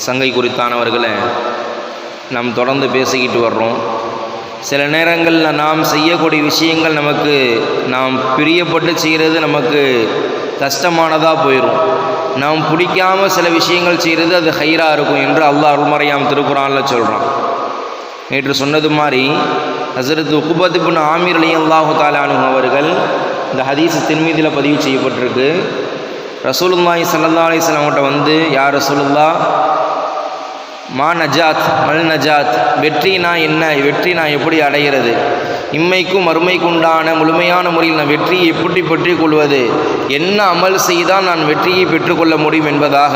சங்கை குறித்தானவர்களை நாம் தொடர்ந்து பேசிக்கிட்டு வர்றோம். சில நேரங்களில் நாம் செய்யக்கூடிய விஷயங்கள் நாம் பிரியப்பட்டு செய்கிறது நமக்கு கஷ்டமானதாக போயிடும். நாம் பிடிக்காமல் சில விஷயங்கள் செய்கிறது அது ஹைராக இருக்கும் என்று அல்லாஹ் அருள்மறையாம் திருக்குர்ஆனில் சொல்கிறான். நேற்று சொன்னது மாதிரி ஹஸரத் உக்பத் இப்னு ஆமிர் ரலியல்லாஹு தஆலா அன்ஹு அவர்கள், இந்த ஹதீஸ் திர்மிதியில் பதிவு செய்யப்பட்டிருக்கு, ரசூலுல்லாஹி ஸல்லல்லாஹு அலைஹி வஸல்லம் கிட்ட வந்து, யா ரசூலுல்லாஹ், மா நஜாத் மல் நஜாத், வெற்றினா என்ன, வெற்றி நான் எப்படி அடைகிறது, இம்மைக்கும் மறுமைக்கும் உண்டான முழுமையான முறையில் நான் வெற்றியை எப்படி பெற்றுக் கொள்வது, என்ன அமல் செய்தால் நான் வெற்றியை பெற்றுக்கொள்ள முடியும் என்பதாக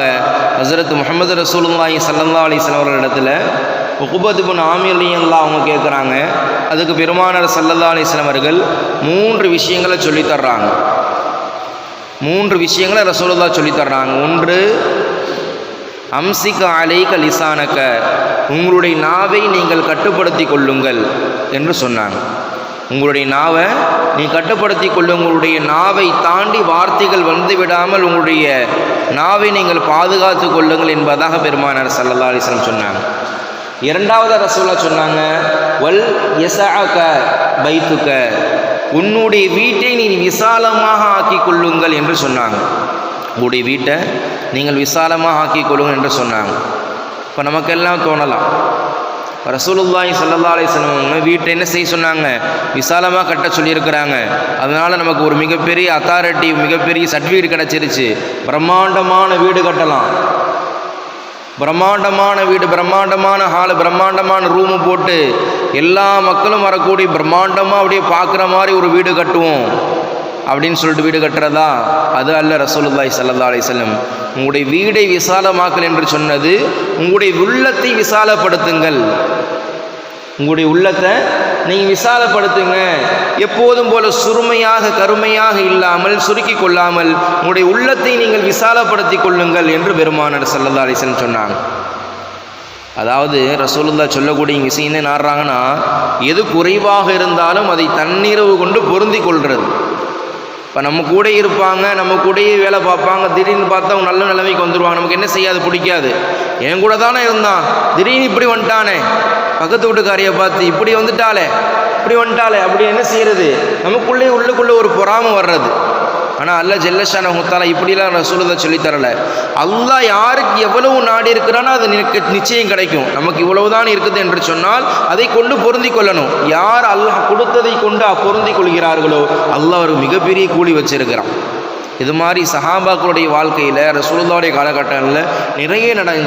ஹஸரத் முஹம்மது ரசூலுல்லாஹி ஸல்லல்லாஹு அலைஹி வஸல்லம் அவர்களிடத்தில் உக்பத் இப்னு ஆமிர் ரலியல்லாஹு அவங்க கேட்குறாங்க. அதுக்கு பெருமானார் ஸல்லல்லாஹு அலைஹி வஸல்லம் அவர்கள் 3 விஷயங்களை சொல்லித்தர்றாங்க. 3 விஷயங்களை ரசூலுல்லாஹ் சொல்லித்தர்றாங்க. ஒன்று, அம்சிக அலைக லிசானக, உங்களுடைய நாவை நீங்கள் கட்டுப்படுத்தி கொள்ளுங்கள் என்று சொன்னாங்க. உங்களுடைய நாவை நீ கட்டுப்படுத்தி கொள்ளுங்கள், உங்களுடைய நாவை தாண்டி வார்த்தைகள் வந்து விடாமல் உங்களுடைய நாவை நீங்கள் பாதுகாத்து கொள்ளுங்கள் என்பதாக பெருமானார் ஸல்லல்லாஹு அலைஹி வஸல்லம் சொன்னாங்க. இரண்டாவது ரசூலுல்லாஹ் சொன்னாங்க, வல் யஸஅக பைத்துக, உன்னுடைய வீட்டை நீ விசாலமாக ஆக்கி கொள்ளுங்கள் என்று சொன்னாங்க. உங்களுடைய வீட்டை நீங்கள் விசாலமாக ஆக்கி கொள்ளுங்கள் என்று சொன்னாங்க. இப்போ நமக்கெல்லாம் தோணலாம், ரசூலுல்லாஹி ஸல்லல்லாஹு அலைஹி வஸல்லம் வீட்டை என்ன செய்ய சொன்னாங்க, விசாலமாக கட்ட சொல்லியிருக்கிறாங்க. அதனால் நமக்கு ஒரு மிகப்பெரிய அத்தாரிட்டி, மிகப்பெரிய சர்டிஃபிகேட் கிடச்சிருச்சு, பிரம்மாண்டமான வீடு கட்டலாம், பிரம்மாண்டமான வீடு, பிரம்மாண்டமான ஹாலு, பிரம்மாண்டமான ரூமு போட்டு எல்லா மக்களும் வரக்கூடிய பிரம்மாண்டமாக அப்படியே பார்க்குற மாதிரி ஒரு வீடு கட்டுவோம் அப்படின்னு சொல்லிட்டு வீடு கட்டுறதா? அது அல்ல ரசூலுல்லாஹி ஸல்லல்லாஹு அலைஹி வஸல்லம். உங்களுடைய வீடை விசாலமாக்கல் என்று சொன்னது, உங்களுடைய உள்ளத்தை விசாலப்படுத்துங்கள், உங்களுடைய உள்ளத்தை நீங்கள் விசாலப்படுத்துங்க. எப்போதும் போல சுருமையாக கருமையாக இல்லாமல், சுருக்கி கொள்ளாமல் உங்களுடைய உள்ளத்தை நீங்கள் விசாலப்படுத்தி கொள்ளுங்கள் என்று பெருமானார் ஸல்லல்லாஹு அலைஹி வஸல்லம் சொன்னாங்க. அதாவது ரசூலுல்லாஹ் சொல்லக்கூடிய விஷயம் என்ன நாடுறாங்கன்னா, எது குறைவாக இருந்தாலும் அதை தன்னிறைவு கொண்டு பொருந்தி கொள்வது. இப்போ நம்ம கூட இருப்பாங்க, நம்ம கூடயே வேலை பார்ப்பாங்க, திடீர்னு பார்த்தா அவங்க நல்ல நிலைமைக்கு வந்துடுவாங்க, நமக்கு என்ன செய்யாது, பிடிக்காது. என் கூட தானே இருந்தான், திடீர்னு இப்படி வந்துட்டானே, பக்கத்து வீட்டுக்காரியை பார்த்து இப்படி வந்துட்டாலே, இப்படி வந்துட்டாலே, அப்படி என்ன செய்கிறது, நமக்குள்ளே உள்ளுக்குள்ளே ஒரு பொறாமை வர்றது. ஆனால் அல்லாஹ் ஜல்லஷானஹு தஆலா இப்படிலாம் ரசூலுல்லாஹ் சொல்லித்தரலை. அல்லாஹ் யாருக்கு எவ்வளவு நாடி இருக்கிறானோ அது நிச்சயம் கிடைக்கும். நமக்கு இவ்வளவுதான் இருக்குது என்று சொன்னால் அதை கொண்டு பொருந்தி கொள்ளணும். யார் அல்லாஹ் கொடுத்ததை கொண்டு பொருந்தி கொள்கிறார்களோ அல்லாஹ் ஒரு மிகப்பெரிய கூலி வச்சிருக்கிறான். இது மாதிரி சஹாபாக்களுடைய வாழ்க்கையில் ரசூலுல்லாஹுடைய காலகட்டங்களில் நிறைய நடந்துச்சு.